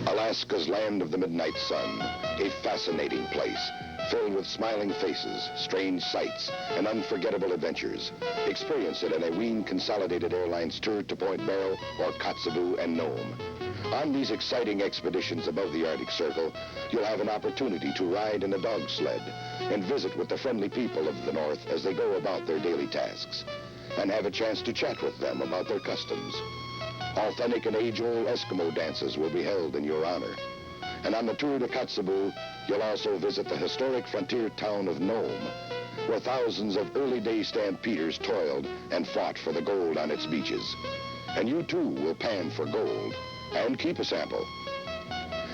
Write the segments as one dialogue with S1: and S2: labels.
S1: Alaska's land of the midnight sun, a fascinating place, filled with smiling faces, strange sights, and unforgettable adventures. Experience it in a Wien Consolidated Airlines tour to Point Barrow or Kotzebue and Nome. On these exciting expeditions above the Arctic Circle, you'll have an opportunity to ride in a dog sled and visit with the friendly people of the North as they go about their daily tasks, and have a chance to chat with them about their customs. Authentic and age-old Eskimo dances will be held in your honor. And on the tour to Kotzebue, you'll also visit the historic frontier town of Nome, where thousands of early-day stampeders toiled and fought for the gold on its beaches. And you, too, will pan for gold and keep a sample.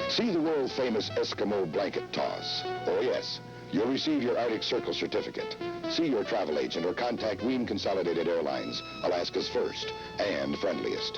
S1: See the world-famous Eskimo blanket toss. Oh, yes, you'll receive your Arctic Circle certificate. See your travel agent or contact Wien Consolidated Airlines, Alaska's first and friendliest.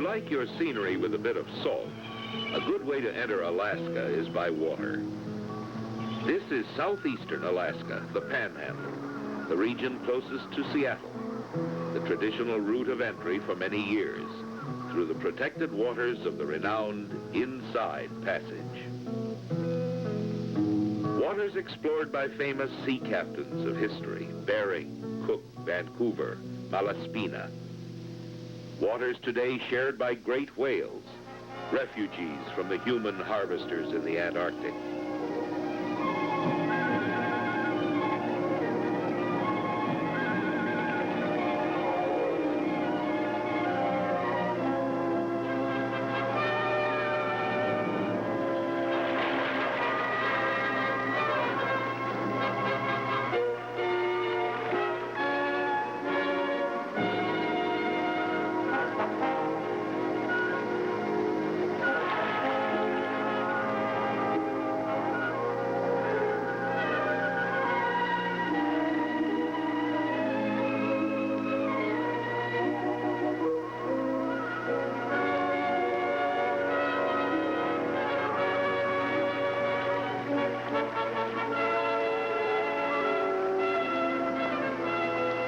S2: Like your scenery with a bit of salt, a good way to enter Alaska is by water. This is Southeastern Alaska, the Panhandle, the region closest to Seattle, the traditional route of entry for many years through the protected waters of the renowned Inside Passage. Waters explored by famous sea captains of history, Bering, Cook, Vancouver, Malaspina. Waters today shared by great whales, refugees from the human harvesters in the Antarctic.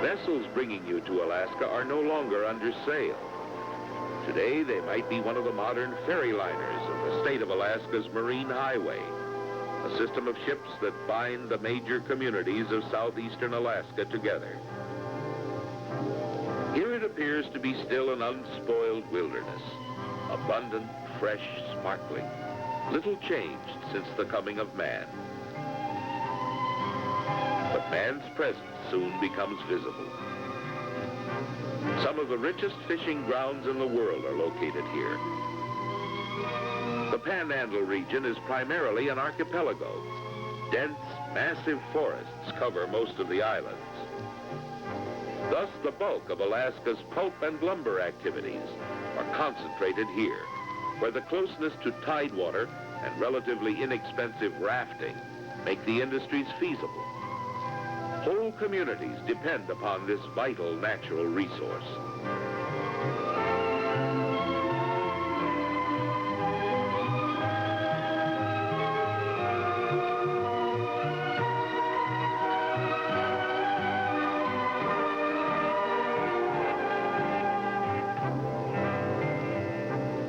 S2: Vessels bringing you to Alaska are no longer under sail. Today, they might be one of the modern ferry liners of the state of Alaska's Marine Highway, a system of ships that bind the major communities of southeastern Alaska together. Here it appears to be still an unspoiled wilderness, abundant, fresh, sparkling, little changed since the coming of man. But man's presence soon becomes visible. Some of the richest fishing grounds in the world are located here. The Panhandle region is primarily an archipelago. Dense, massive forests cover most of the islands. Thus, the bulk of Alaska's pulp and lumber activities are concentrated here, where the closeness to tidewater and relatively inexpensive rafting make the industries feasible. Whole communities depend upon this vital natural resource.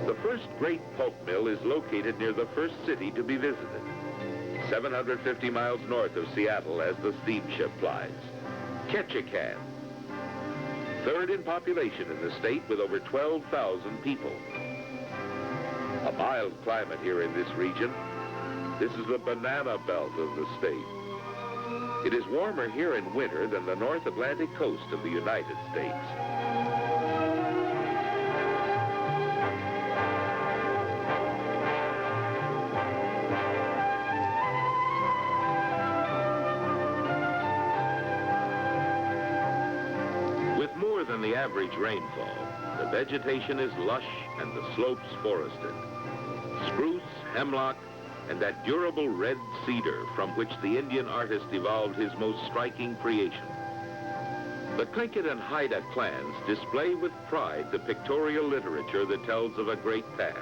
S2: The first great pulp mill is located near the first city to be visited, 750 miles north of Seattle as the steamship plies, Ketchikan. Third in population in the state with over 12,000 people. A mild climate here in this region. This is the banana belt of the state. It is warmer here in winter than the North Atlantic coast of the United States. Than the average rainfall, the vegetation is lush and the slopes forested. Spruce, hemlock, and that durable red cedar from which the Indian artist evolved his most striking creation. The Tlingit and Haida clans display with pride the pictorial literature that tells of a great past.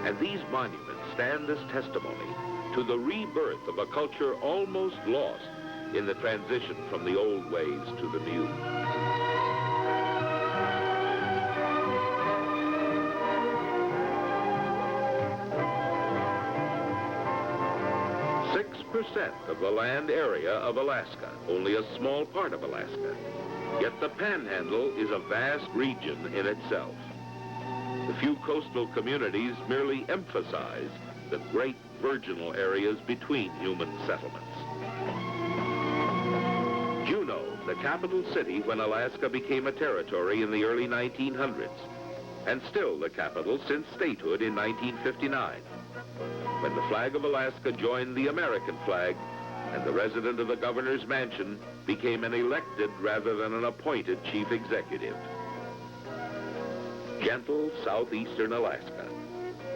S2: And these monuments stand as testimony to the rebirth of a culture almost lost in the transition from the old ways to the new. 6% of the land area of Alaska, only a small part of Alaska. Yet the Panhandle is a vast region in itself. The few coastal communities merely emphasize the great virginal areas between human settlements. Juneau, the capital city when Alaska became a territory in the early 1900s, and still the capital since statehood in 1959. When the flag of Alaska joined the American flag, and the resident of the governor's mansion became an elected rather than an appointed chief executive. Gentle southeastern Alaska,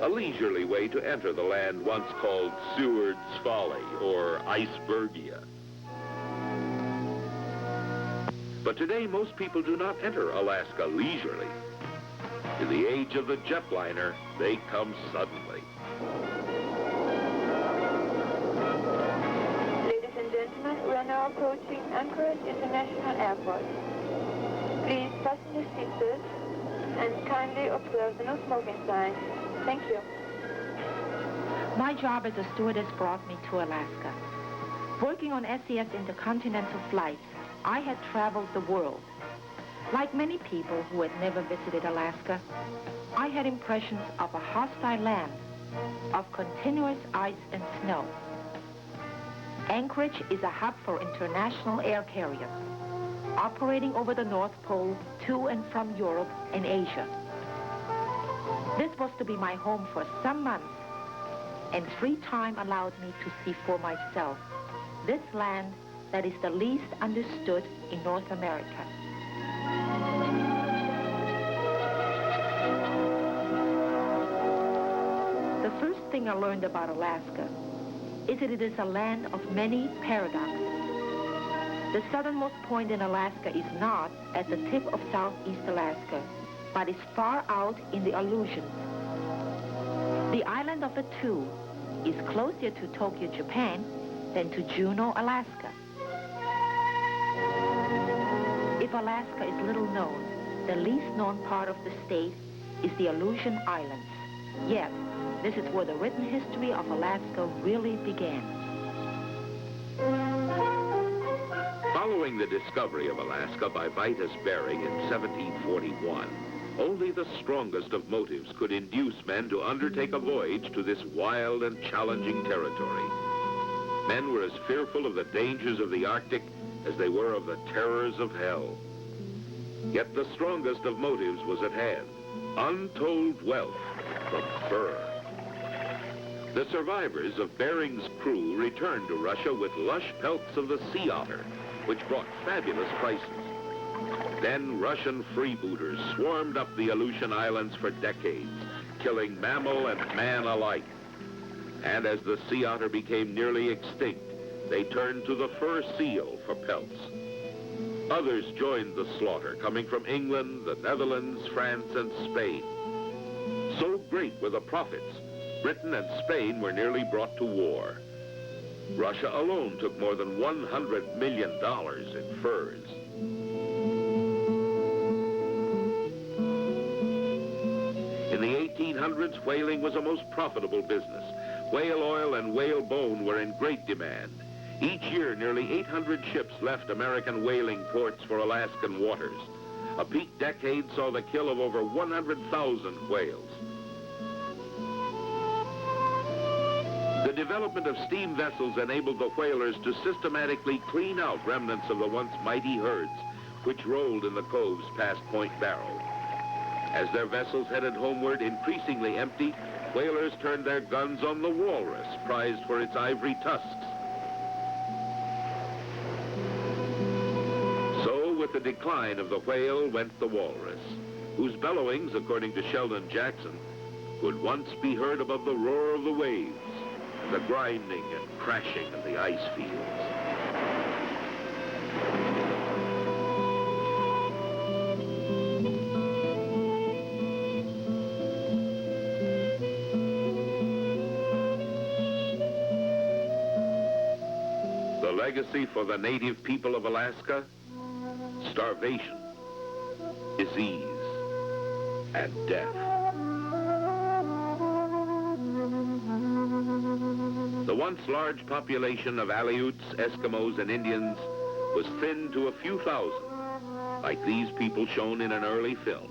S2: a leisurely way to enter the land once called Seward's Folly or Icebergia. But today, most people do not enter Alaska leisurely. In the age of the jetliner, they come suddenly.
S3: Ladies and gentlemen, we are now approaching Anchorage International Airport. Please fasten your seatbelts and kindly observe the no smoking sign. Thank you.
S4: My job as a stewardess brought me to Alaska. Working on SES intercontinental flights, I had traveled the world. Like many people who had never visited Alaska, I had impressions of a hostile land, of continuous ice and snow. Anchorage is a hub for international air carriers, operating over the North Pole to and from Europe and Asia. This was to be my home for some months, and free time allowed me to see for myself this land that is the least understood in North America. The first thing I learned about Alaska is that it is a land of many paradoxes. The southernmost point in Alaska is not at the tip of Southeast Alaska, but is far out in the Aleutians. The island of the two is closer to Tokyo, Japan, than to Juneau, Alaska. If Alaska is little known, the least known part of the state is the Aleutian Islands. Yet, this is where the written history of Alaska really began.
S2: Following the discovery of Alaska by Vitus Bering in 1741, only the strongest of motives could induce men to undertake a voyage to this wild and challenging territory. Men were as fearful of the dangers of the Arctic as they were of the terrors of hell. Yet the strongest of motives was at hand: untold wealth from fur. The survivors of Bering's crew returned to Russia with lush pelts of the sea otter, which brought fabulous prices. Then Russian freebooters swarmed up the Aleutian Islands for decades, killing mammal and man alike. And as the sea otter became nearly extinct, they turned to the fur seal for pelts. Others joined the slaughter, coming from England, the Netherlands, France, and Spain. So great were the profits, Britain and Spain were nearly brought to war. Russia alone took more than $100 million in furs. In the 1800s, whaling was a most profitable business. Whale oil and whale bone were in great demand. Each year, nearly 800 ships left American whaling ports for Alaskan waters. A peak decade saw the kill of over 100,000 whales. The development of steam vessels enabled the whalers to systematically clean out remnants of the once mighty herds, which rolled in the coves past Point Barrow. As their vessels headed homeward, increasingly empty, whalers turned their guns on the walrus, prized for its ivory tusks. So, with the decline of the whale went the walrus, whose bellowings, according to Sheldon Jackson, could once be heard above the roar of the waves, the grinding and crashing of the ice fields. The legacy for the native people of Alaska: starvation, disease, and death. The once large population of Aleuts, Eskimos, and Indians was thinned to a few thousand, like these people shown in an early film.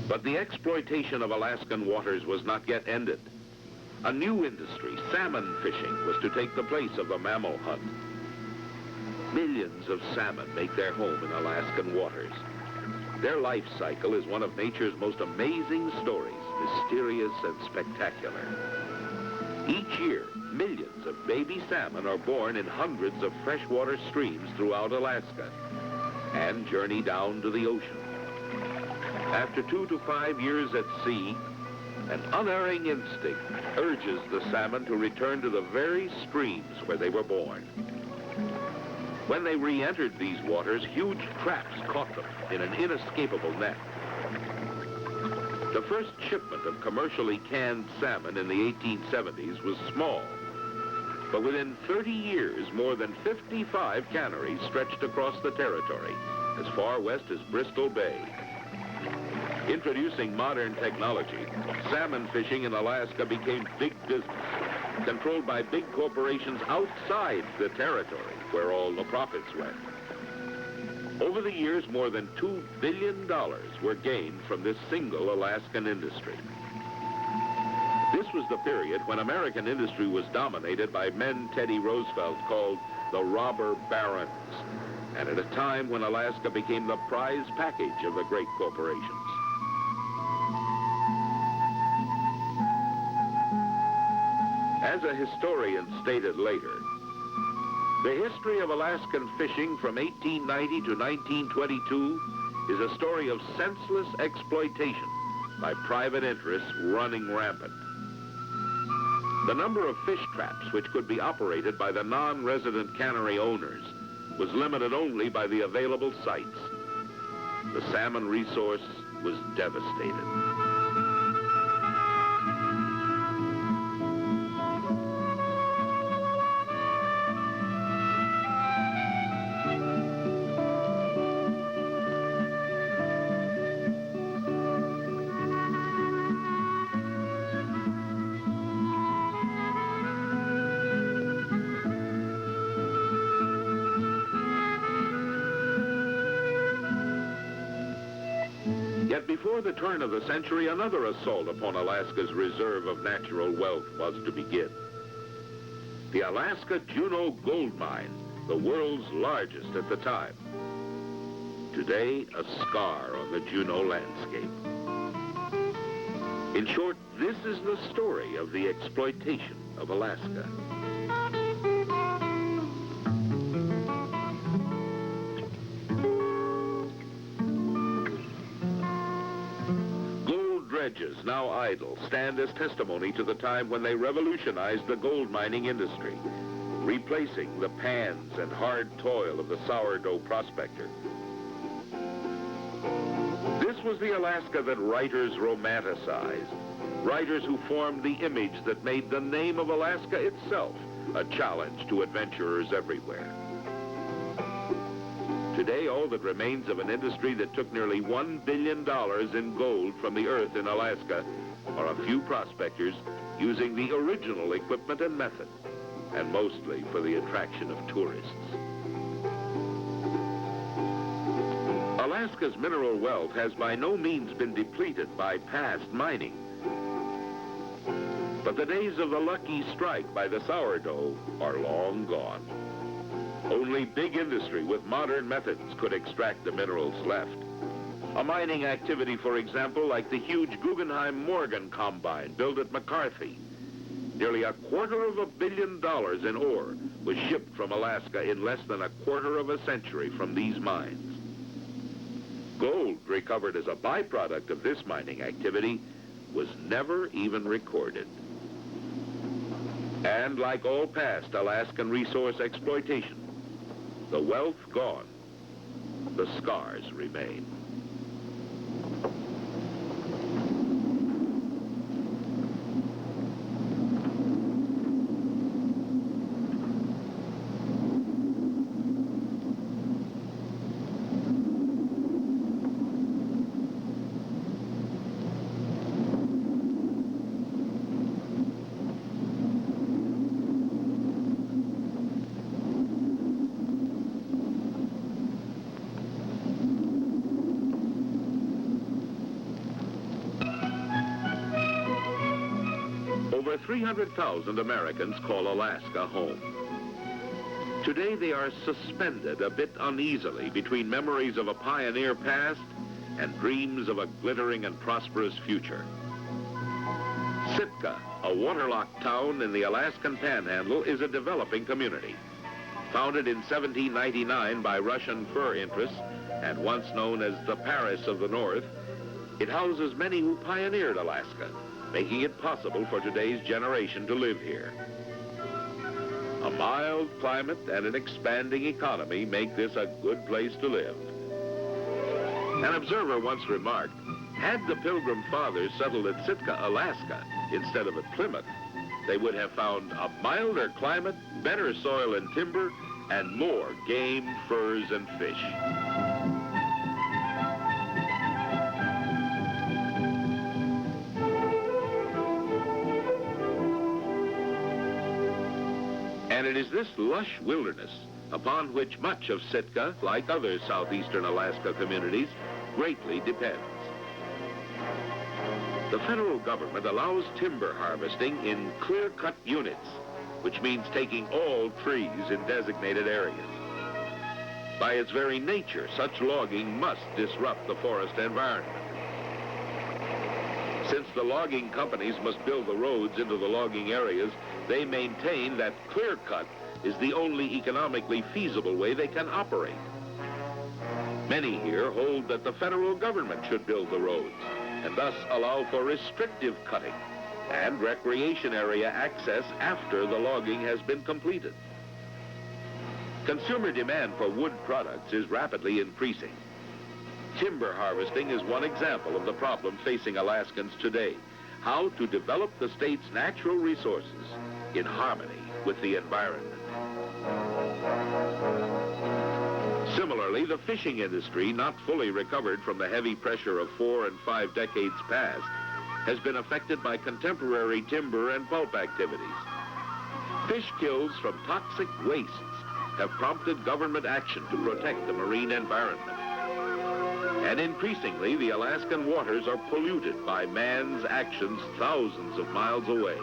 S2: But the exploitation of Alaskan waters was not yet ended. A new industry, salmon fishing, was to take the place of the mammal hunt. Millions of salmon make their home in Alaskan waters. Their life cycle is one of nature's most amazing stories, mysterious and spectacular. Each year, millions of baby salmon are born in hundreds of freshwater streams throughout Alaska and journey down to the ocean. After 2 to 5 years at sea, an unerring instinct urges the salmon to return to the very streams where they were born. When they re-entered these waters, huge traps caught them in an inescapable net. The first shipment of commercially canned salmon in the 1870s was small, but within 30 years, more than 55 canneries stretched across the territory, as far west as Bristol Bay. Introducing modern technology, salmon fishing in Alaska became big business, controlled by big corporations outside the territory where all the profits went. Over the years, more than $2 billion were gained from this single Alaskan industry. This was the period when American industry was dominated by men Teddy Roosevelt called the robber barons, and at a time when Alaska became the prize package of the great corporations. As a historian stated later, the history of Alaskan fishing from 1890 to 1922 is a story of senseless exploitation by private interests running rampant. The number of fish traps which could be operated by the non-resident cannery owners was limited only by the available sites. The salmon resource was devastated. Yet before the turn of the century, another assault upon Alaska's reserve of natural wealth was to begin. The Alaska Juneau Gold Mine, the world's largest at the time. Today, a scar on the Juneau landscape. In short, this is the story of the exploitation of Alaska. Gold dredges, now idle, stand as testimony to the time when they revolutionized the gold mining industry, replacing the pans and hard toil of the sourdough prospector. This was the Alaska that writers romanticized, writers who formed the image that made the name of Alaska itself a challenge to adventurers everywhere. Today, all that remains of an industry that took nearly $1 billion in gold from the earth in Alaska are a few prospectors using the original equipment and method, and mostly for the attraction of tourists. Alaska's mineral wealth has by no means been depleted by past mining. But the days of the lucky strike by the sourdough are long gone. Only big industry with modern methods could extract the minerals left. A mining activity, for example, like the huge Guggenheim Morgan combine built at McCarthy. Nearly $250 million in ore was shipped from Alaska in less than a quarter of a century from these mines. Gold recovered as a byproduct of this mining activity was never even recorded. And like all past Alaskan resource exploitation, the wealth gone, the scars remain. Over 300,000 Americans call Alaska home. Today they are suspended a bit uneasily between memories of a pioneer past and dreams of a glittering and prosperous future. Sitka, a waterlogged town in the Alaskan Panhandle, is a developing community. Founded in 1799 by Russian fur interests and once known as the Paris of the North, it houses many who pioneered Alaska, making it possible for today's generation to live here. A mild climate and an expanding economy make this a good place to live. An observer once remarked, had the Pilgrim Fathers settled at Sitka, Alaska, instead of at Plymouth, they would have found a milder climate, better soil and timber, and more game, furs, and fish. And it is this lush wilderness upon which much of Sitka, like other southeastern Alaska communities, greatly depends. The federal government allows timber harvesting in clear-cut units, which means taking all trees in designated areas. By its very nature, such logging must disrupt the forest environment. Since the logging companies must build the roads into the logging areas, they maintain that clear cut is the only economically feasible way they can operate. Many here hold that the federal government should build the roads and thus allow for restrictive cutting and recreation area access after the logging has been completed. Consumer demand for wood products is rapidly increasing. Timber harvesting is one example of the problem facing Alaskans today: how to develop the state's natural resources in harmony with the environment. Similarly, the fishing industry, not fully recovered from the heavy pressure of 4 and 5 decades past, has been affected by contemporary timber and pulp activities. Fish kills from toxic wastes have prompted government action to protect the marine environment. And increasingly, the Alaskan waters are polluted by man's actions thousands of miles away.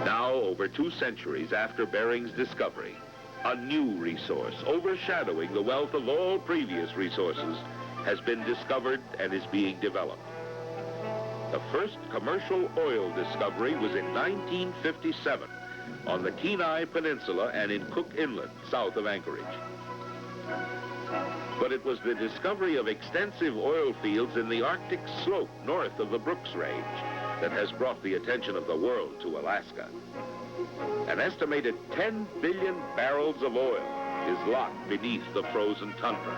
S2: Now, over 2 centuries after Bering's discovery, a new resource overshadowing the wealth of all previous resources has been discovered and is being developed. The first commercial oil discovery was in 1957 on the Kenai Peninsula and in Cook Inlet, south of Anchorage. But it was the discovery of extensive oil fields in the Arctic slope north of the Brooks Range that has brought the attention of the world to Alaska. An estimated 10 billion barrels of oil is locked beneath the frozen tundra.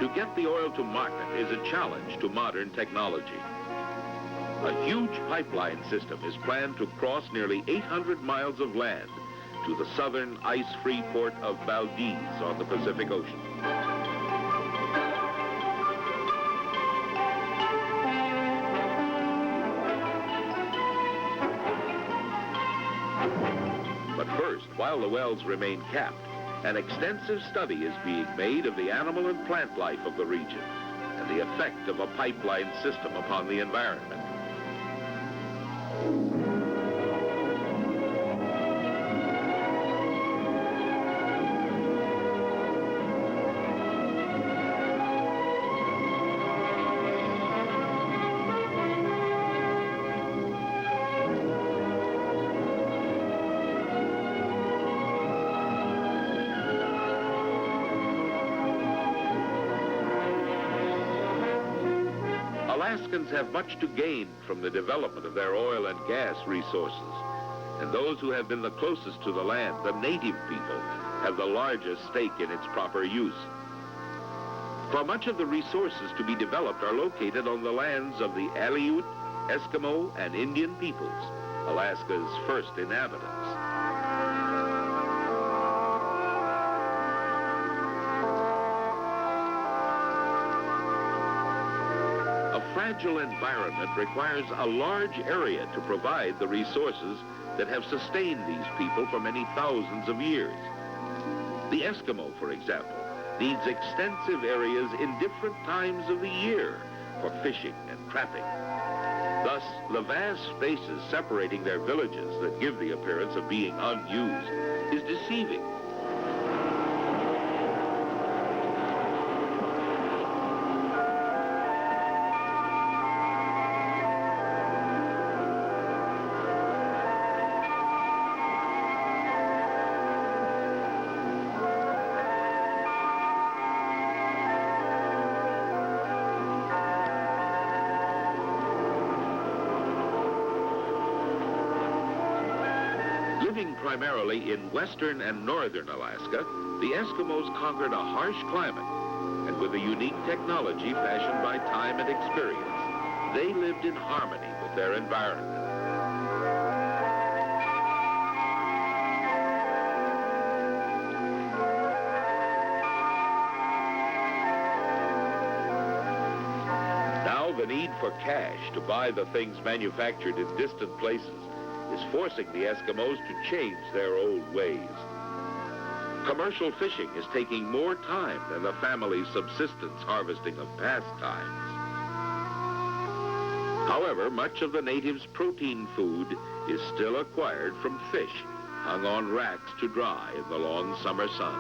S2: To get the oil to market is a challenge to modern technology. A huge pipeline system is planned to cross nearly 800 miles of land to the southern ice-free port of Valdez on the Pacific Ocean. But first, while the wells remain capped, an extensive study is being made of the animal and plant life of the region and the effect of a pipeline system upon the environment. Alaskans have much to gain from the development of their oil and gas resources, and those who have been the closest to the land, the native people, have the largest stake in its proper use. For much of the resources to be developed are located on the lands of the Aleut, Eskimo, and Indian peoples, Alaska's first inhabitants. A fragile environment requires a large area to provide the resources that have sustained these people for many thousands of years. The Eskimo, for example, needs extensive areas in different times of the year for fishing and trapping. Thus, the vast spaces separating their villages that give the appearance of being unused is deceiving. Living primarily in western and northern Alaska, the Eskimos conquered a harsh climate, and with a unique technology fashioned by time and experience, they lived in harmony with their environment. Now the need for cash to buy the things manufactured in distant places is forcing the Eskimos to change their old ways. Commercial fishing is taking more time than the family's subsistence harvesting of past times. However, much of the natives' protein food is still acquired from fish hung on racks to dry in the long summer sun.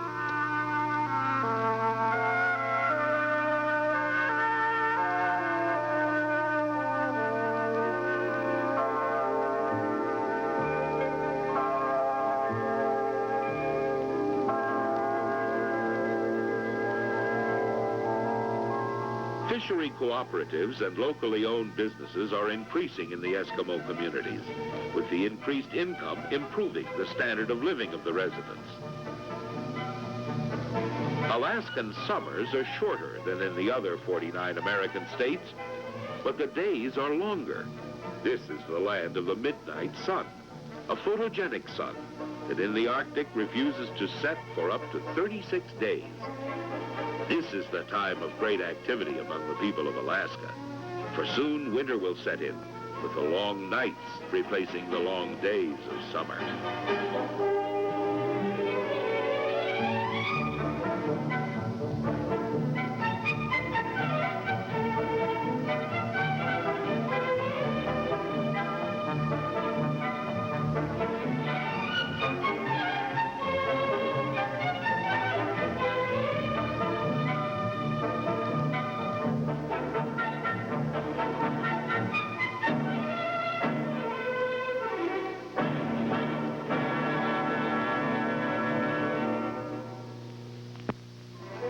S2: Fishery cooperatives and locally owned businesses are increasing in the Eskimo communities, with the increased income improving the standard of living of the residents. Alaskan summers are shorter than in the other 49 American states, but the days are longer. This is the land of the midnight sun, a photogenic sun that in the Arctic refuses to set for up to 36 days. This is the time of great activity among the people of Alaska. For soon winter will set in, with the long nights replacing the long days of summer.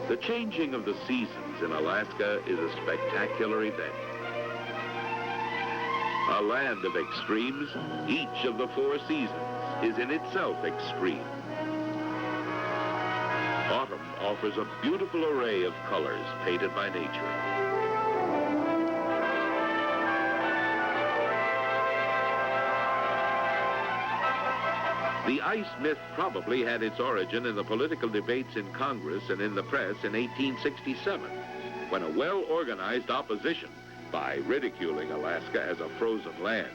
S2: The changing of the seasons in Alaska is a spectacular event. A land of extremes, each of the 4 seasons is in itself extreme. Autumn offers a beautiful array of colors painted by nature. The ice myth probably had its origin in the political debates in Congress and in the press in 1867, when a well-organized opposition, by ridiculing Alaska as a frozen land,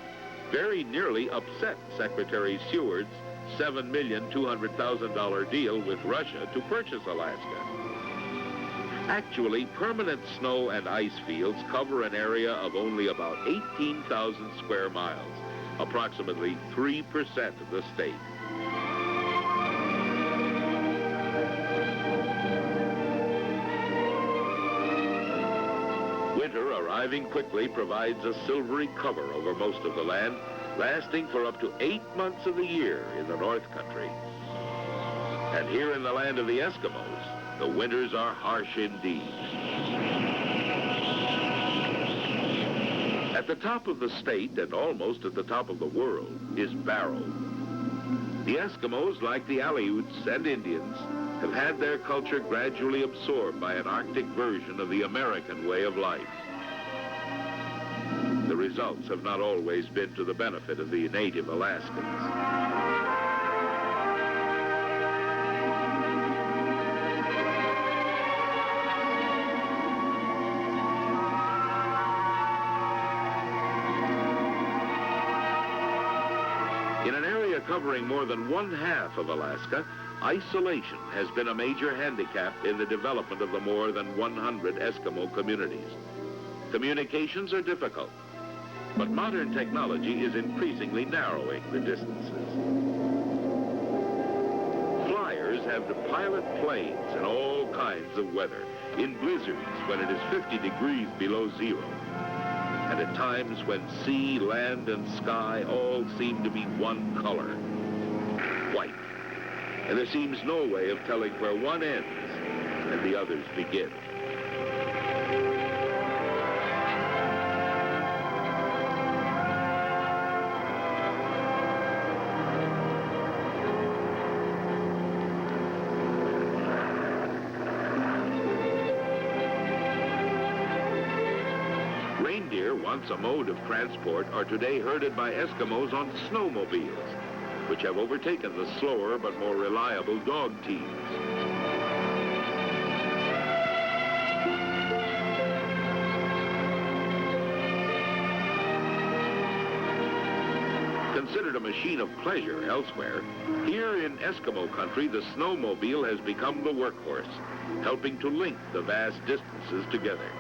S2: very nearly upset Secretary Seward's $7,200,000 deal with Russia to purchase Alaska. Actually, permanent snow and ice fields cover an area of only about 18,000 square miles, approximately 3% of the state. Winter, arriving quickly, provides a silvery cover over most of the land, lasting for up to 8 months of the year in the North Country. And here in the land of the Eskimos, the winters are harsh indeed. At the top of the state, and almost at the top of the world, is Barrow. The Eskimos, like the Aleuts and Indians, have had their culture gradually absorbed by an Arctic version of the American way of life. The results have not always been to the benefit of the native Alaskans. Covering more than 1/2 of Alaska, isolation has been a major handicap in the development of the more than 100 Eskimo communities. Communications are difficult, but modern technology is increasingly narrowing the distances. Flyers have to pilot planes in all kinds of weather, in blizzards when it is 50 degrees below zero, and at times when sea, land, and sky all seem to be one color, white. And there seems no way of telling where one ends and the others begin. Once a mode of transport, are today herded by Eskimos on snowmobiles, which have overtaken the slower but more reliable dog teams. Considered a machine of pleasure elsewhere, here in Eskimo country, the snowmobile has become the workhorse, helping to link the vast distances together.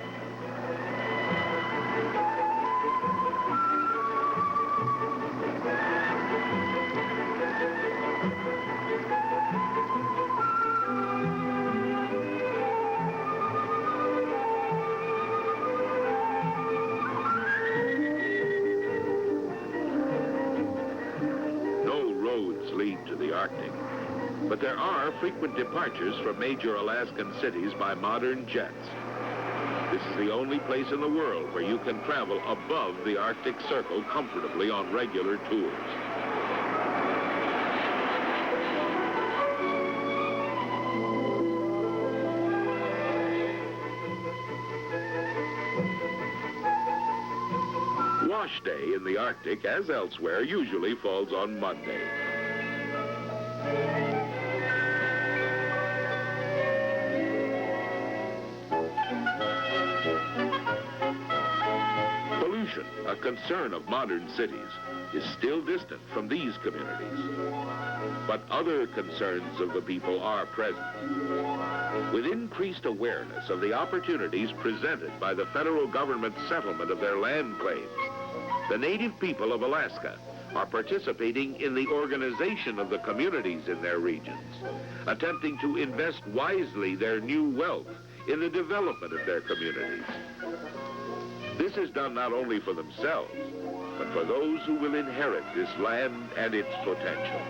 S2: But there are frequent departures from major Alaskan cities by modern jets. This is the only place in the world where you can travel above the Arctic Circle comfortably on regular tours. Wash Day in the Arctic, as elsewhere, usually falls on Monday. Salmon, a concern of modern cities, is still distant from these communities. But other concerns of the people are present. With increased awareness of the opportunities presented by the federal government's settlement of their land claims, the native people of Alaska are participating in the organization of the communities in their regions, attempting to invest wisely their new wealth in the development of their communities. This is done not only for themselves, but for those who will inherit this land and its potential.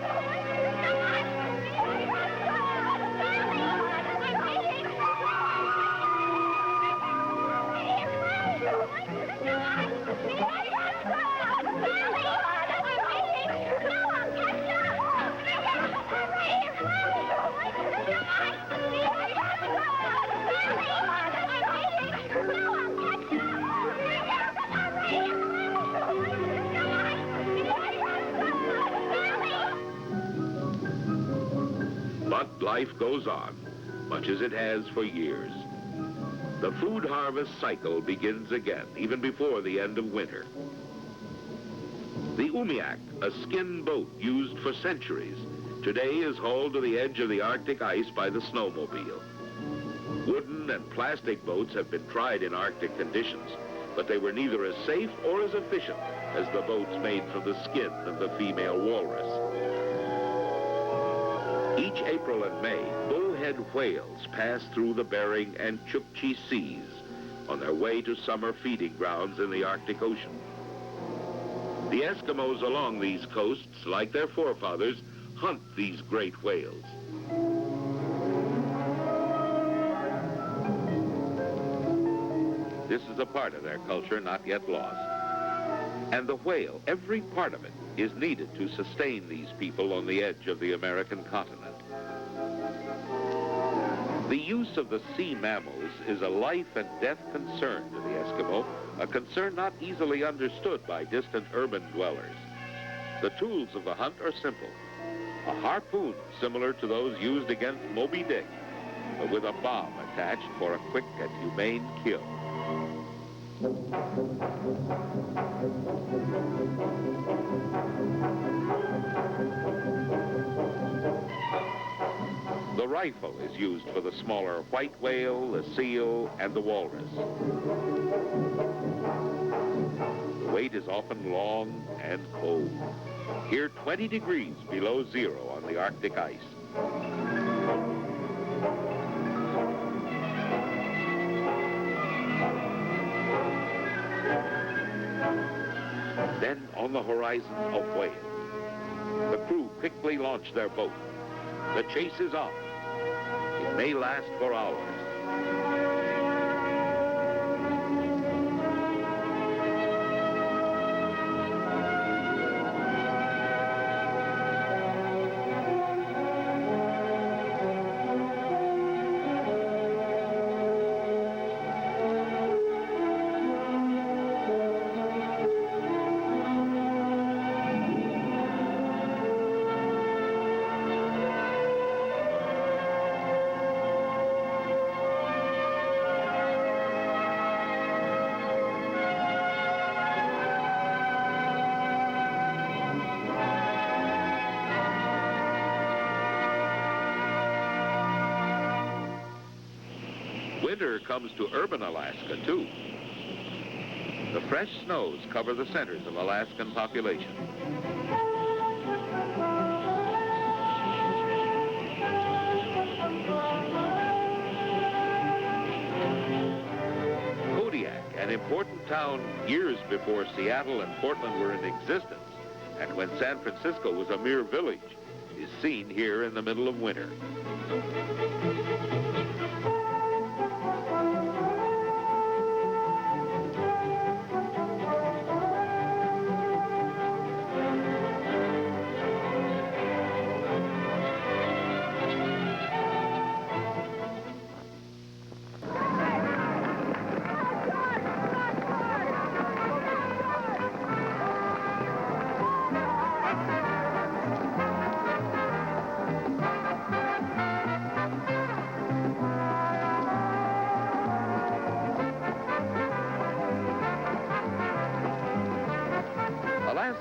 S2: But life goes on, much as it has for years. The food harvest cycle begins again, even before the end of winter. The umiak, a skin boat used for centuries, today is hauled to the edge of the Arctic ice by the snowmobile. Wooden and plastic boats have been tried in Arctic conditions, but they were neither as safe or as efficient as the boats made from the skin of the female walrus. Each April and May, bullhead whales pass through the Bering and Chukchi seas on their way to summer feeding grounds in the Arctic Ocean. The Eskimos along these coasts, like their forefathers, hunt these great whales. This is a part of their culture not yet lost. And the whale, every part of it, is needed to sustain these people on the edge of the American continent. The use of the sea mammals is a life and death concern to the Eskimo, a concern not easily understood by distant urban dwellers. The tools of the hunt are simple. A harpoon similar to those used against Moby Dick, but with a bomb attached for a quick and humane kill. The rifle is used for the smaller white whale, the seal, and the walrus. The wait is often long and cold. Here, 20 degrees below zero on the Arctic ice. Then, on the horizon, a whale. The crew quickly launch their boat. The chase is on. It may last for hours. Winter comes to urban Alaska, too. The fresh snows cover the centers of Alaskan population. Kodiak, an important town years before Seattle and Portland were in existence, and when San Francisco was a mere village, is seen here in the middle of winter.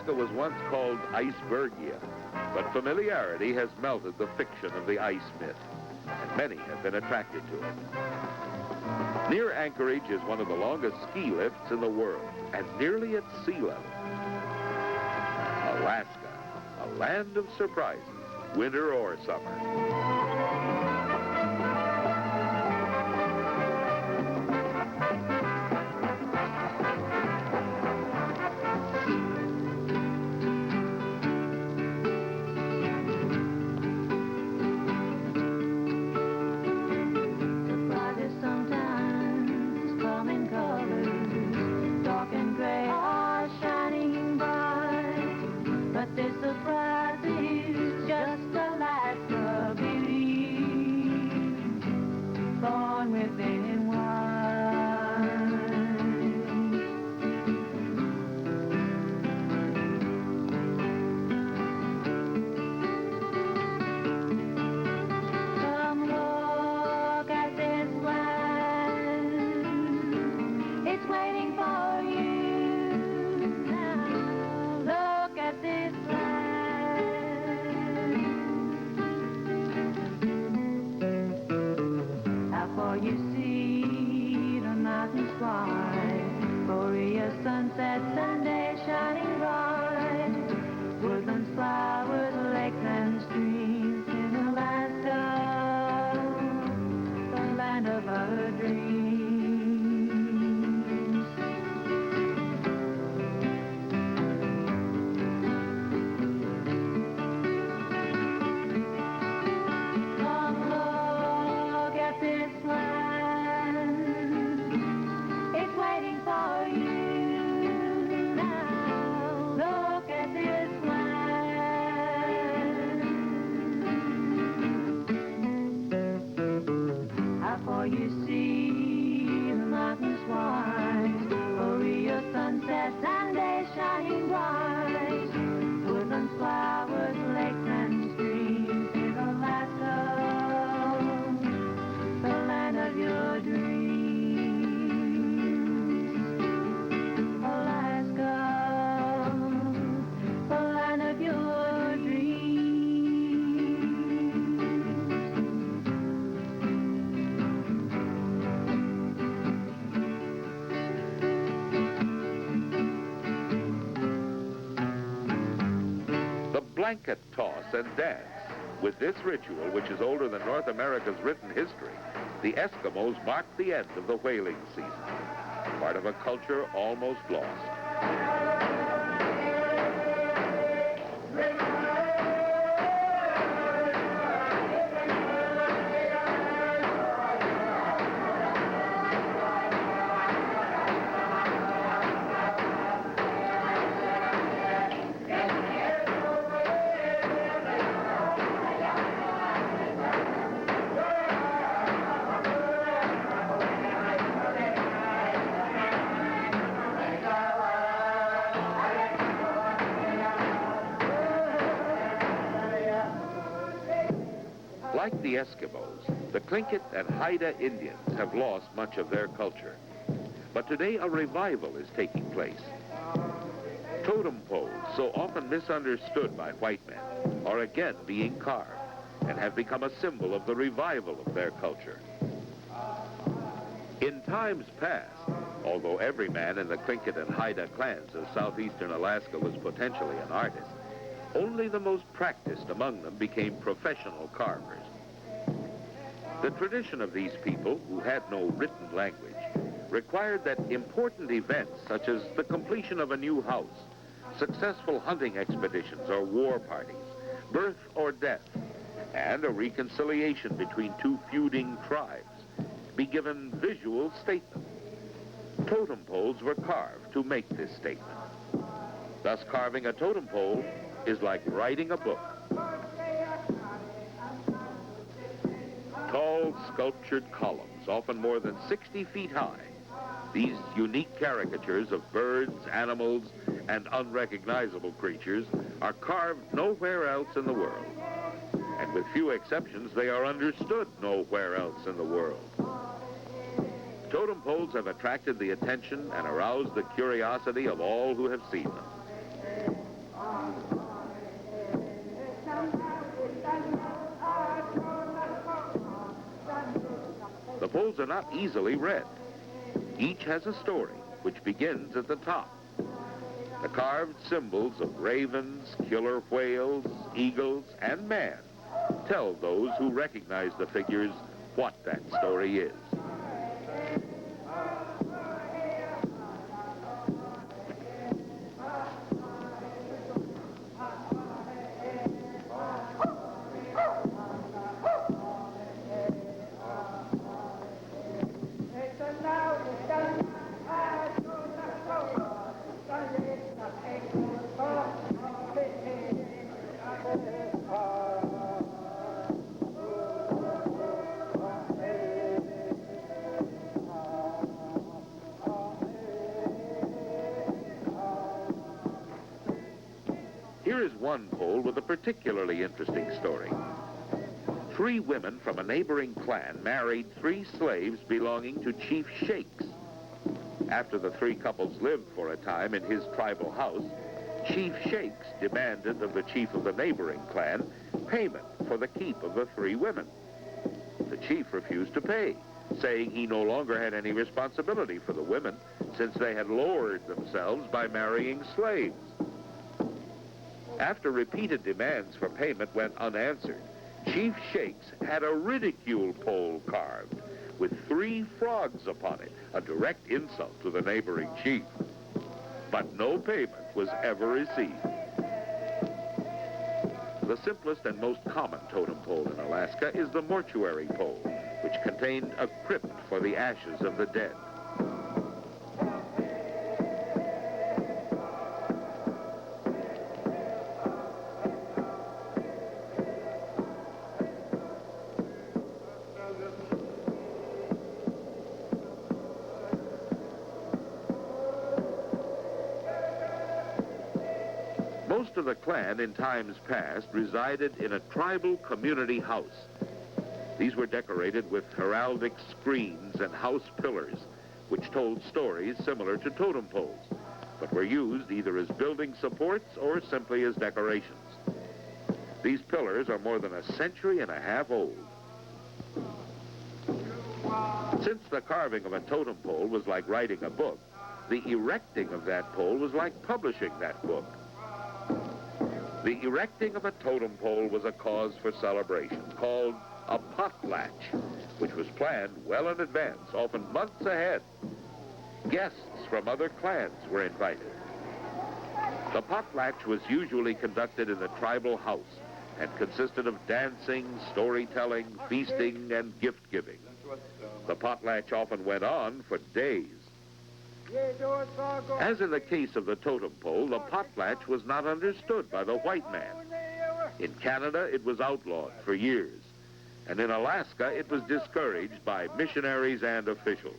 S2: Alaska was once called Icebergia, but familiarity has melted the fiction of the ice myth, and many have been attracted to it. Near Anchorage is one of the longest ski lifts in the world, and nearly at sea level. Alaska, a land of surprises, winter or summer. Blanket toss and dance. With this ritual, which is older than North America's written history, the Eskimos marked the end of the whaling season, part of a culture almost lost. Like the Eskimos, the Tlingit and Haida Indians have lost much of their culture. But today a revival is taking place. Totem poles, so often misunderstood by white men, are again being carved and have become a symbol of the revival of their culture. In times past, although every man in the Tlingit and Haida clans of southeastern Alaska was potentially an artist, only the most practiced among them became professional carvers. The tradition of these people, who had no written language, required that important events such as the completion of a new house, successful hunting expeditions or war parties, birth or death, and a reconciliation between two feuding tribes be given visual statement. Totem poles were carved to make this statement. Thus, carving a totem pole is like writing a book. Tall, sculptured columns, often more than 60 feet high. These unique caricatures of birds, animals, and unrecognizable creatures are carved nowhere else in the world. And with few exceptions, they are understood nowhere else in the world. Totem poles have attracted the attention and aroused the curiosity of all who have seen them. The poles are not easily read. Each has a story, which begins at the top. The carved symbols of ravens, killer whales, eagles, and man tell those who recognize the figures what that story is. Here is one pole with a particularly interesting story. 3 women from a neighboring clan married 3 slaves belonging to Chief Shakes. After the 3 couples lived for a time in his tribal house, Chief Shakes demanded of the chief of the neighboring clan payment for the keep of the 3 women. The chief refused to pay, saying he no longer had any responsibility for the women since they had lowered themselves by marrying slaves. After repeated demands for payment went unanswered, Chief Shakes had a ridicule pole carved with 3 frogs upon it, a direct insult to the neighboring chief. But no payment was ever received. The simplest and most common totem pole in Alaska is the mortuary pole, which contained a crypt for the ashes of the dead. Most of the clan in times past resided in a tribal community house. These were decorated with heraldic screens and house pillars, which told stories similar to totem poles, but were used either as building supports or simply as decorations. These pillars are more than a century and a half old. Since the carving of a totem pole was like writing a book, the erecting of that pole was like publishing that book. The erecting of a totem pole was a cause for celebration called a potlatch, which was planned well in advance, often months ahead. Guests from other clans were invited. The potlatch was usually conducted in the tribal house and consisted of dancing, storytelling, feasting, and gift-giving. The potlatch often went on for days. As in the case of the totem pole, the potlatch was not understood by the white man. In Canada, it was outlawed for years, and in Alaska, it was discouraged by missionaries and officials.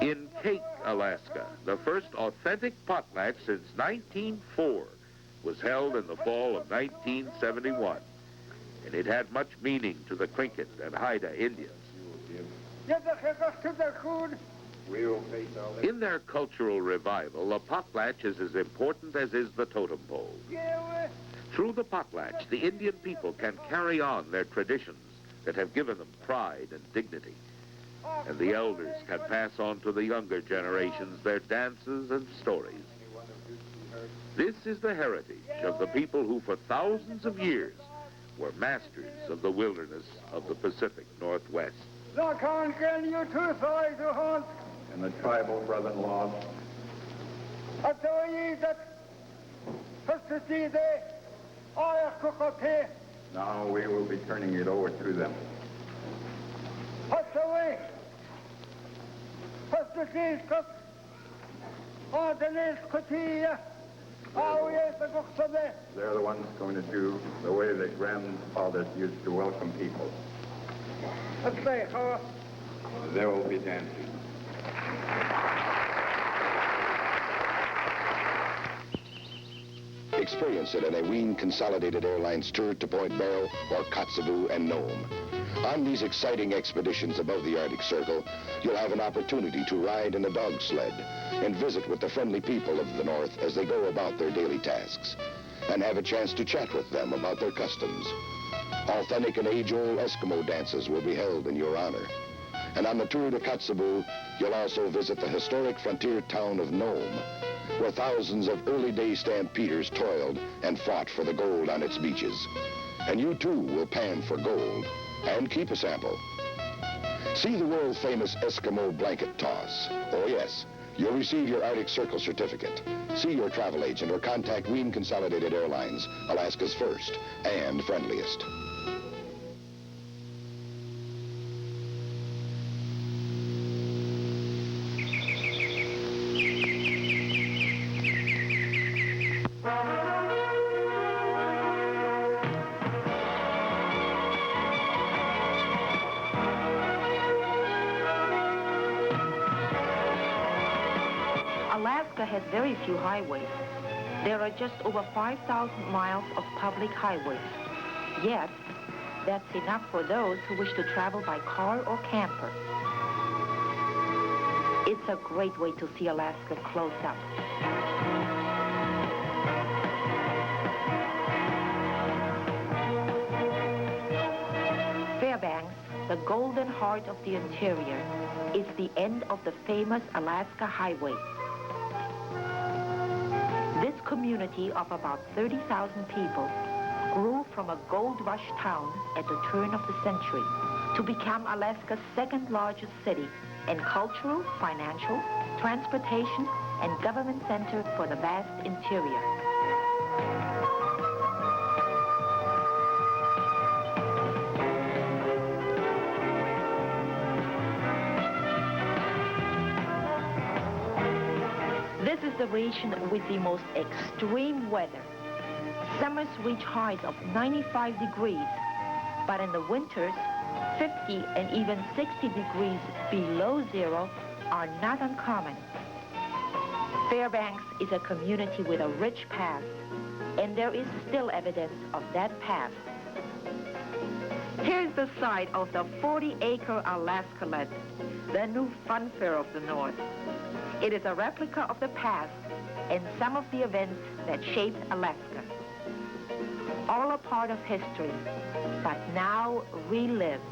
S2: In Kake, Alaska, the first authentic potlatch since 1904 was held in the fall of 1971, and it had much meaning to the Tlingit and Haida Indians. In their cultural revival, the potlatch is as important as is the totem pole. Through the potlatch, the Indian people can carry on their traditions that have given them pride and dignity. And the elders can pass on to the younger generations their dances and stories. This is the heritage of the people who for thousands of years were masters of the wilderness of the Pacific Northwest.
S5: And the tribal brother-in-law. Now we will be turning it over to them. They're the ones going to do the way that grandfathers used to welcome people. There will be dancing.
S1: Experience it in a Wien Consolidated Airlines tour to Point Barrow or Kotzebue and Nome. On these exciting expeditions above the Arctic Circle, you'll have an opportunity to ride in a dog sled and visit with the friendly people of the North as they go about their daily tasks, and have a chance to chat with them about their customs. Authentic and age-old Eskimo dances will be held in your honor. And on the tour to Kotzebue, you'll also visit the historic frontier town of Nome, where thousands of early-day stampeders toiled and fought for the gold on its beaches. And you, too, will pan for gold and keep a sample. See the world-famous Eskimo blanket toss. Oh, yes, you'll receive your Arctic Circle certificate. See your travel agent or contact Wien Consolidated Airlines, Alaska's first and friendliest.
S4: Alaska has very few highways. There are just over 5,000 miles of public highways. Yet, that's enough for those who wish to travel by car or camper. It's a great way to see Alaska close up. Fairbanks, the golden heart of the interior, is the end of the famous Alaska Highway. This community of about 30,000 people grew from a gold rush town at the turn of the century to become Alaska's second largest city and cultural, financial, transportation, and government center for the vast interior. This is the region with the most extreme weather. Summers reach highs of 95 degrees, but in the winters, 50 and even 60 degrees below zero are not uncommon. Fairbanks is a community with a rich past, and there is still evidence of that past. Here's the site of the 40-acre Alaska Let, the new fun fair of the North. It is a replica of the past and some of the events that shaped Alaska. All a part of history, but now relived.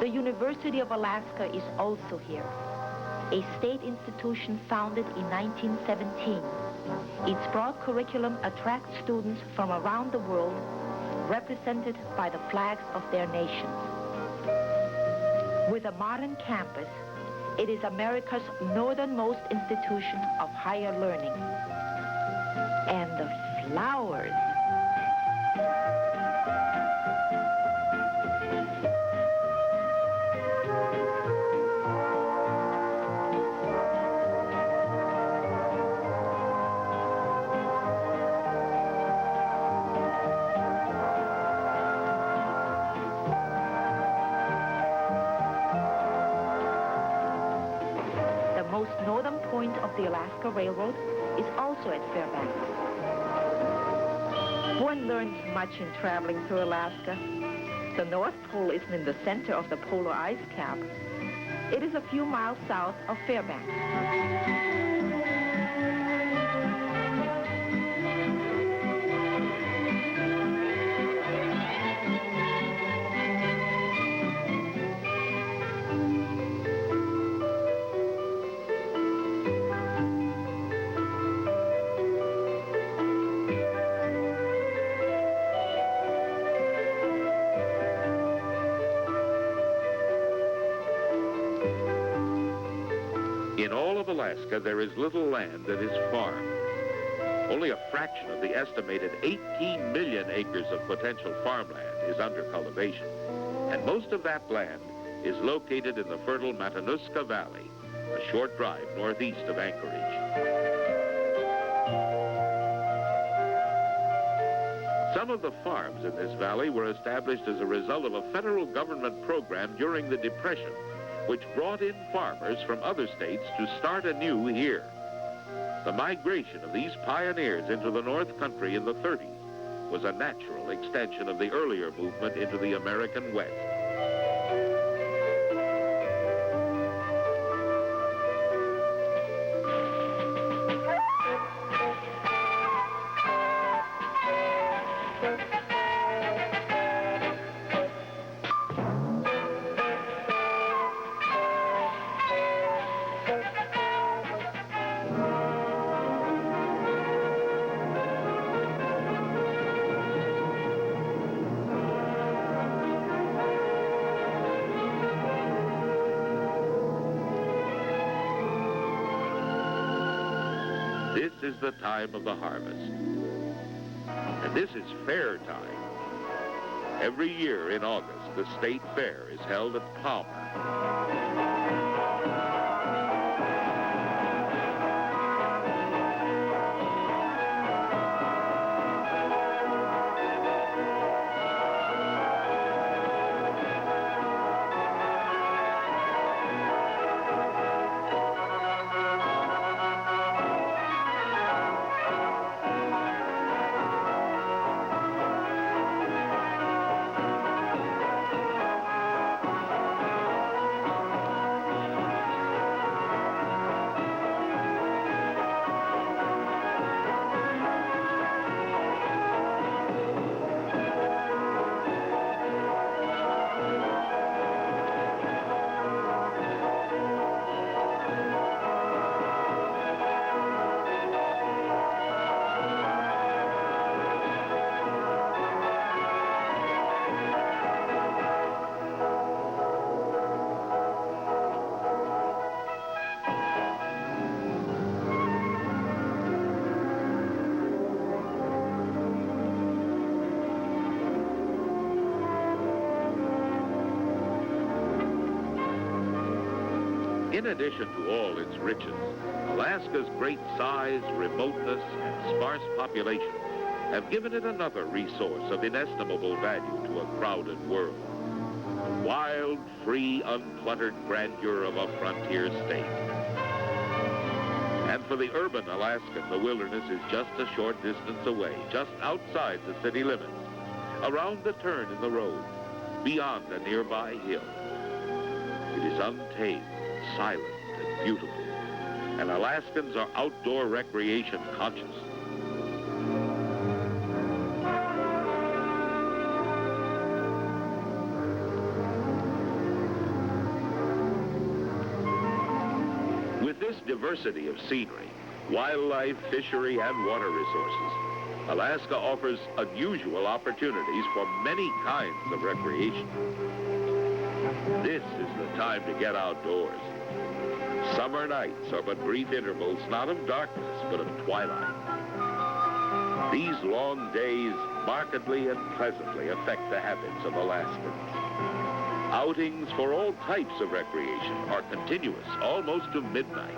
S4: The University of Alaska is also here, a state institution founded in 1917. Its broad curriculum attracts students from around the world, represented by the flags of their nations. With a modern campus, it is America's northernmost institution of higher learning. And the flowers. The most northern point of the Alaska Railroad is also at Fairbanks. One learns much in traveling through Alaska. The North Pole isn't in the center of the polar ice cap. It is a few miles south of Fairbanks.
S2: In all of Alaska, there is little land that is farmed. Only a fraction of the estimated 18 million acres of potential farmland is under cultivation, and most of that land is located in the fertile Matanuska Valley, a short drive northeast of Anchorage. Some of the farms in this valley were established as a result of a federal government program during the Depression, which brought in farmers from other states to start anew here. The migration of these pioneers into the North Country in the 30s was a natural extension of the earlier movement into the American West. This is the time of the harvest, and this is fair time. Every year in August, the state fair is held at Palmer. In addition to all its riches, Alaska's great size, remoteness, and sparse population have given it another resource of inestimable value to a crowded world. The wild, free, uncluttered grandeur of a frontier state. And for the urban Alaskan, the wilderness is just a short distance away, just outside the city limits, around the turn in the road, beyond a nearby hill. It is untamed, silent, and beautiful, and Alaskans are outdoor recreation conscious. With this diversity of scenery, wildlife, fishery, and water resources, Alaska offers unusual opportunities for many kinds of recreation. This is the time to get outdoors. Summer nights are but brief intervals, not of darkness, but of twilight. These long days markedly and pleasantly affect the habits of Alaskans. Outings for all types of recreation are continuous, almost to midnight.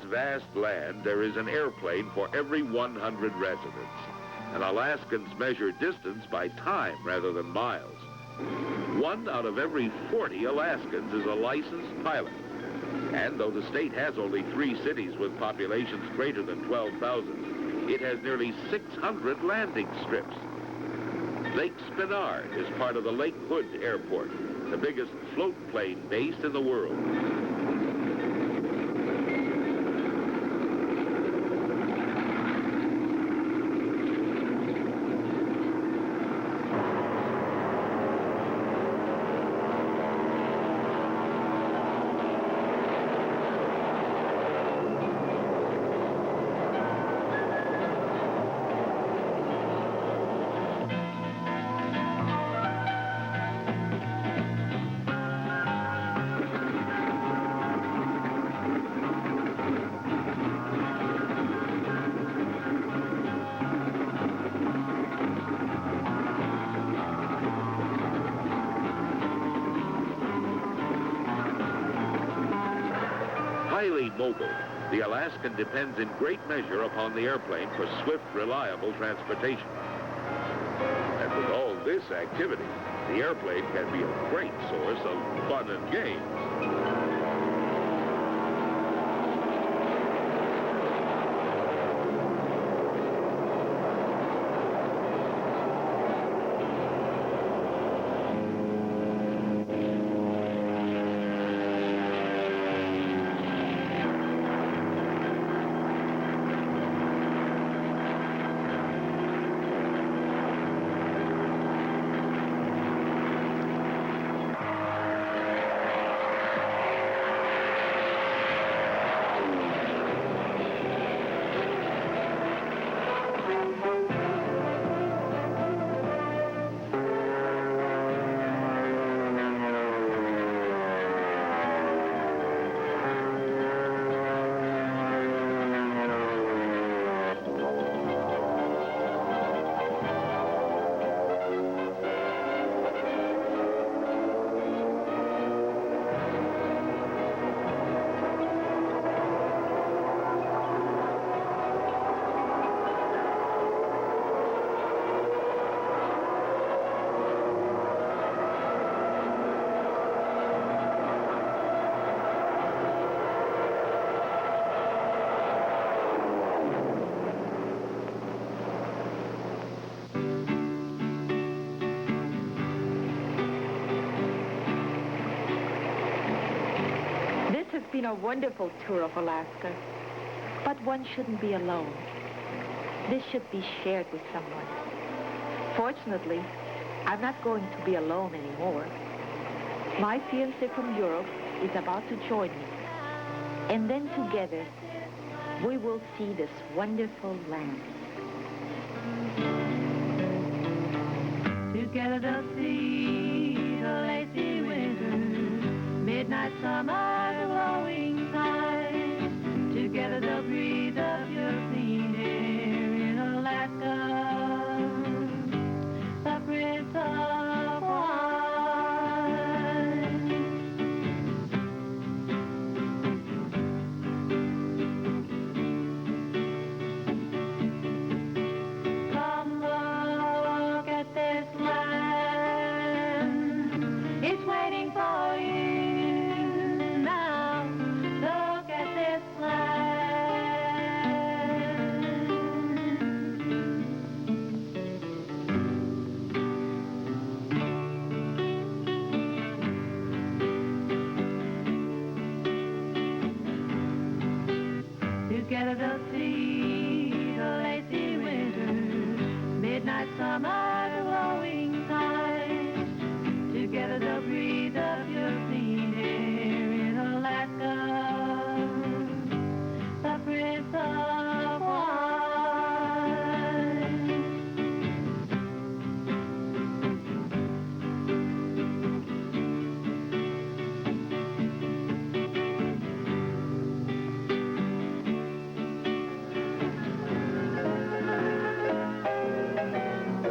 S2: vast land, there is an airplane for every 100 residents. And Alaskans measure distance by time rather than miles. 1 out of every 40 Alaskans is a licensed pilot. And though the state has only 3 cities with populations greater than 12,000, it has nearly 600 landing strips. Lake Spinard is part of the Lake Hood Airport, the biggest float plane base in the world. Highly mobile, the Alaskan depends in great measure upon the airplane for swift, reliable transportation. And with all this activity, the airplane can be a great source of fun and games.
S4: It's been a wonderful tour of Alaska, but one shouldn't be alone. This should be shared with someone. Fortunately, I'm not going to be alone anymore. My fiancé from Europe is about to join me, and then together we will see this wonderful land.
S6: Together they'll see the lazy winter, midnight summer, the glowing sun. Together they'll breathe the pure clean air in Alaska, the Prince of Wine. Come look at this land, it's waiting for you. Together they'll see the lazy winter, midnight summer, the glowing skies. Together they'll breathe the pure clean air in Alaska, the Prince of Wine.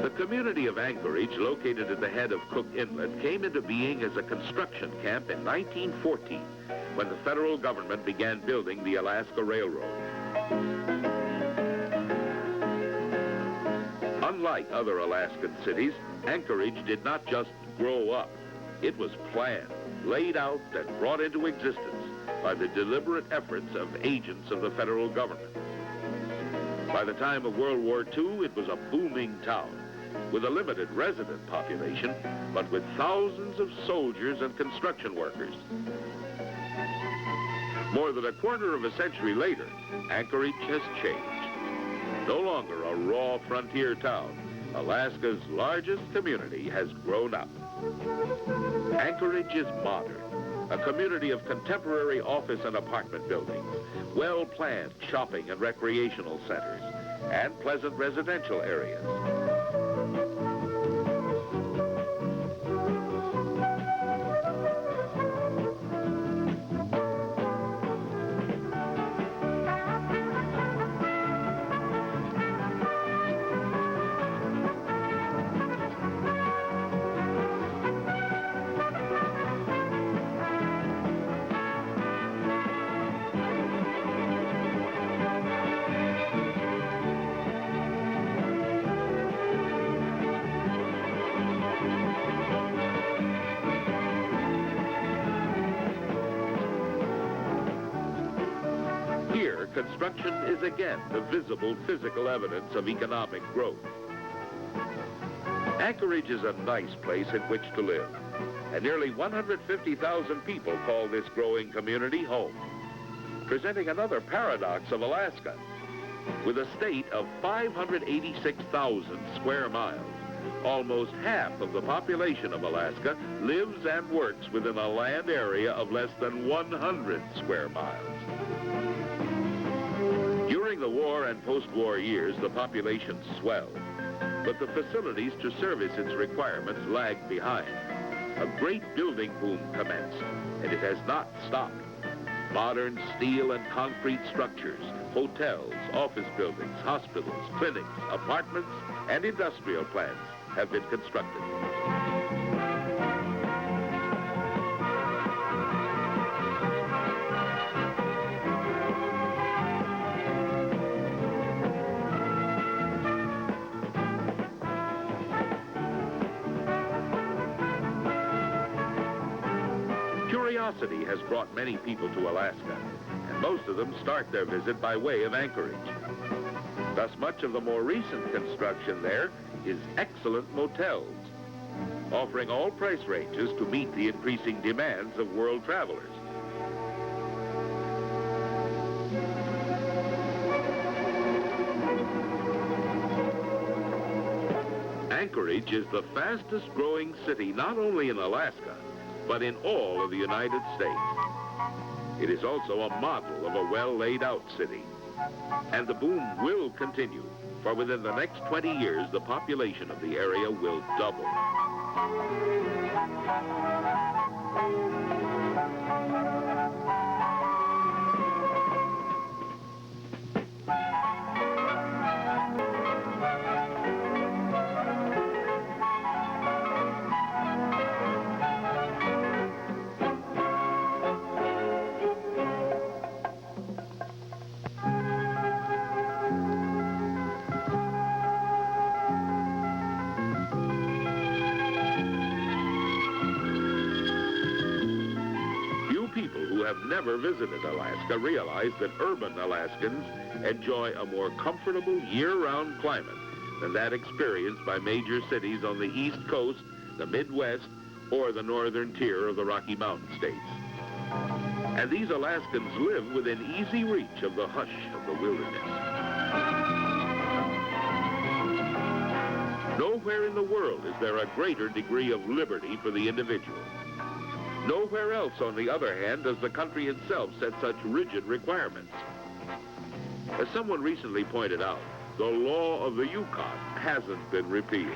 S2: The community of Anchorage, located at the head of Cook Inlet, came into being as a construction camp in 1914 when the federal government began building the Alaska Railroad. Unlike other Alaskan cities, Anchorage did not just grow up. It was planned, laid out, and brought into existence by the deliberate efforts of agents of the federal government. By the time of World War II, it was a booming town with a limited resident population, but with thousands of soldiers and construction workers. More than a quarter of a century later, Anchorage has changed. No longer a raw frontier town, Alaska's largest community has grown up. Anchorage is modern, a community of contemporary office and apartment buildings, well-planned shopping and recreational centers, and pleasant residential areas. Construction is again the visible physical evidence of economic growth. Anchorage is a nice place in which to live, and nearly 150,000 people call this growing community home, presenting another paradox of Alaska. With a state of 586,000 square miles, almost half of the population of Alaska lives and works within a land area of less than 100 square miles. During the war and post-war years, the population swelled, but the facilities to service its requirements lagged behind. A great building boom commenced, and it has not stopped. Modern steel and concrete structures, hotels, office buildings, hospitals, clinics, apartments, and industrial plants have been constructed. Curiosity has brought many people to Alaska, and most of them start their visit by way of Anchorage. Thus, much of the more recent construction there is excellent motels, offering all price ranges to meet the increasing demands of world travelers. Anchorage is the fastest growing city not only in Alaska, but in all of the United States. It is also a model of a well-laid-out city. And the boom will continue, for within the next 20 years, the population of the area will double. Have never visited Alaska realize that urban Alaskans enjoy a more comfortable year-round climate than that experienced by major cities on the East Coast, the Midwest, or the northern tier of the Rocky Mountain states. And these Alaskans live within easy reach of the hush of the wilderness. Nowhere in the world is there a greater degree of liberty for the individual. Nowhere else, on the other hand, does the country itself set such rigid requirements. As someone recently pointed out, the law of the Yukon hasn't been repealed.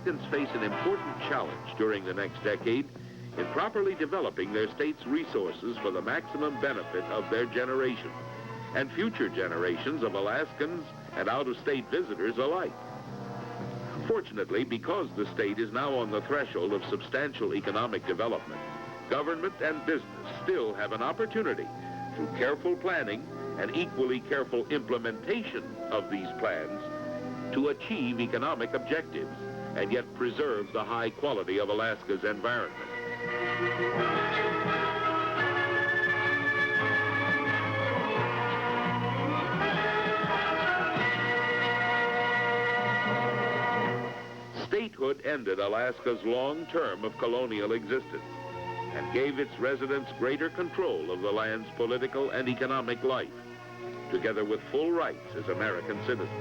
S2: Alaskans face an important challenge during the next decade in properly developing their state's resources for the maximum benefit of their generation and future generations of Alaskans and out-of-state visitors alike. Fortunately, because the state is now on the threshold of substantial economic development, government and business still have an opportunity through careful planning and equally careful implementation of these plans to achieve economic objectives and yet preserve the high quality of Alaska's environment. Statehood ended Alaska's long term of colonial existence and gave its residents greater control of the land's political and economic life, together with full rights as American citizens.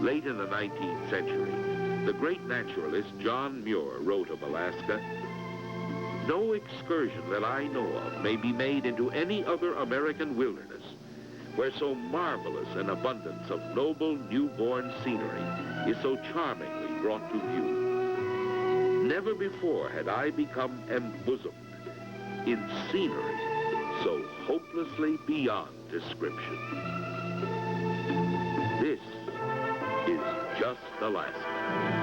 S2: Late in the 19th century, the great naturalist John Muir wrote of Alaska, "No excursion that I know of may be made into any other American wilderness where so marvelous an abundance of noble newborn scenery is so charmingly brought to view. Never before had I become embosomed in scenery so hopelessly beyond description." This is just Alaska.